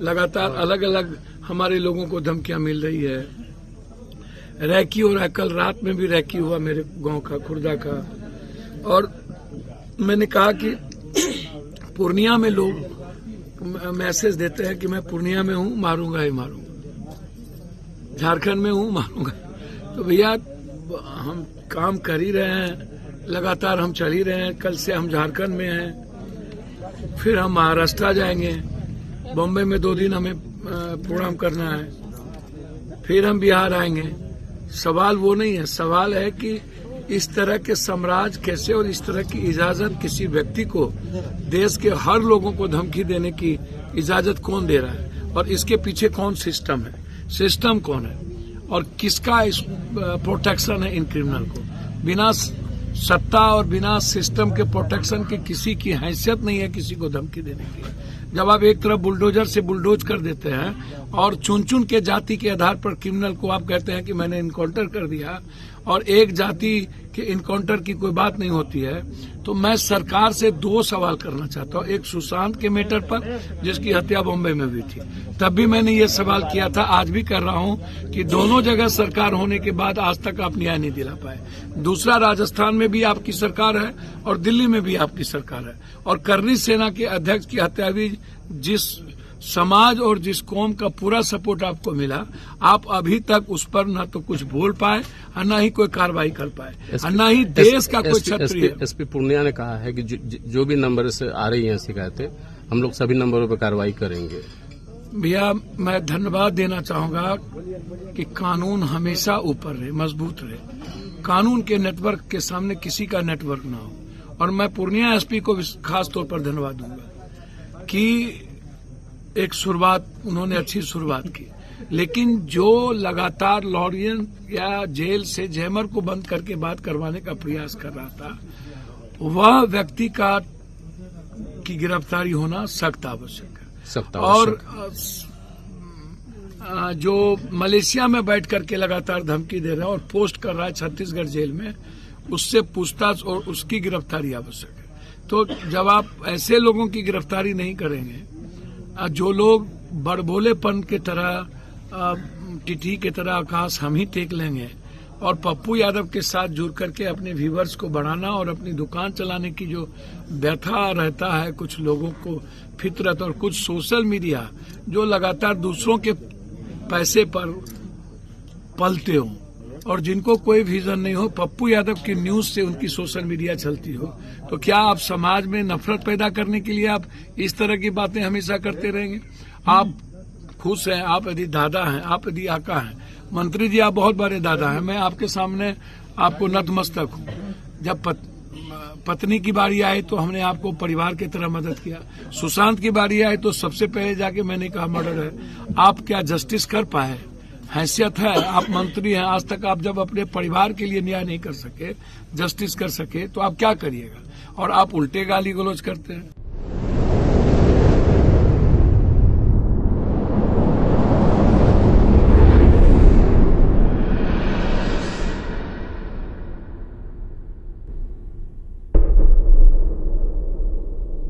लगातार अलग अलग हमारे लोगों को धमकियां मिल रही है। रैकी हो रहा है, कल रात में भी रैकी हुआ मेरे गांव का, खुर्दा का। और मैंने कहा कि पूर्णिया में लोग मैसेज देते हैं कि मैं पूर्णिया में हूं, मारूंगा ही मारूंगा, झारखंड में हूं, मारूंगा। तो भैया हम काम कर ही रहे हैं, लगातार हम चल ही रहे हैं। कल से हम झारखंड में हैं, फिर हम महाराष्ट्र जाएंगे, बॉम्बे में 2 दिन हमें प्रोग्राम करना है, फिर हम बिहार आएंगे। सवाल वो नहीं है, सवाल है कि इस तरह के साम्राज्य कैसे और इस तरह की इजाजत किसी व्यक्ति को, देश के हर लोगों को धमकी देने की इजाजत कौन दे रहा है, और इसके पीछे कौन सिस्टम है, सिस्टम कौन है, और किसका इस प्रोटेक्शन है इन क्रिमिनल को। बिना सत्ता और बिना सिस्टम के प्रोटेक्शन के किसी की हैसियत नहीं है किसी को धमकी देने की। जब आप एक तरफ बुलडोजर से बुलडोज कर देते हैं और चुन चुन के जाति के आधार पर क्रिमिनल को आप कहते हैं कि मैंने इनकाउंटर कर दिया, और एक जाति के इनकाउंटर की कोई बात नहीं होती है, तो मैं सरकार से 2 सवाल करना चाहता हूँ। एक सुशांत के मैटर पर, जिसकी हत्या बॉम्बे में हुई थी, तब भी मैंने ये सवाल किया था, आज भी कर रहा हूँ कि दोनों जगह सरकार होने के बाद आज तक आप न्याय नहीं दिला पाए। दूसरा, राजस्थान में भी आपकी सरकार है और दिल्ली में भी आपकी सरकार है, और करनी सेना के अध्यक्ष की हत्या भी जिस समाज और जिस कौम का पूरा सपोर्ट आपको मिला, आप अभी तक उस पर न तो कुछ बोल पाए और न ही कोई कार्रवाई कर पाए, और न ही देश का कोई क्षत्रिय। एसपी पूर्णिया ने कहा है कि जो भी नंबर से आ रही हैं शिकायतें, हम लोग सभी नंबरों पर कार्रवाई करेंगे। भैया मैं धन्यवाद देना चाहूंगा कि कानून हमेशा ऊपर रहे, मजबूत रहे, कानून के नेटवर्क के सामने किसी का नेटवर्क ना हो। और मैं पूर्णिया एसपी को खास तौर पर धन्यवाद दूंगा कि एक शुरुआत, उन्होंने अच्छी शुरुआत की, लेकिन जो लगातार लॉरियन या जेल से जैमर को बंद करके बात करवाने का प्रयास कर रहा था, वह व्यक्ति की गिरफ्तारी होना सख्त आवश्यक है। और जो मलेशिया में बैठ करके लगातार धमकी दे रहा है और पोस्ट कर रहा है छत्तीसगढ़ जेल में, उससे पूछताछ और उसकी गिरफ्तारी आवश्यक है। तो जब आप ऐसे लोगों की गिरफ्तारी नहीं करेंगे, जो लोग बड़बोलेपन के तरह, टिटी के तरह आकाश हम ही टेक लेंगे, और पप्पू यादव के साथ जुड़ करके अपने व्यूवर्स को बढ़ाना और अपनी दुकान चलाने की जो व्यथा रहता है कुछ लोगों को, फितरत, और कुछ सोशल मीडिया जो लगातार दूसरों के पैसे पर पलते हो और जिनको कोई विजन नहीं हो, पप्पू यादव की न्यूज से उनकी सोशल मीडिया चलती हो, तो क्या आप समाज में नफरत पैदा करने के लिए आप इस तरह की बातें हमेशा करते रहेंगे? आप खुश हैं, आप यदि दादा हैं, आप यदि आका हैं, मंत्री जी आप बहुत बड़े दादा हैं, मैं आपके सामने आपको नतमस्तक हूँ। जब पत्नी की बारी आई तो हमने आपको परिवार की तरह मदद किया, सुशांत की बारी आई तो सबसे पहले जाके मैंने कहा मर्डर है। आप क्या जस्टिस कर पाए? हैसियत है, आप मंत्री हैं, आज तक आप जब अपने परिवार के लिए न्याय नहीं कर सके, जस्टिस कर सके, तो आप क्या करिएगा? और आप उल्टे गाली गलौज करते हैं।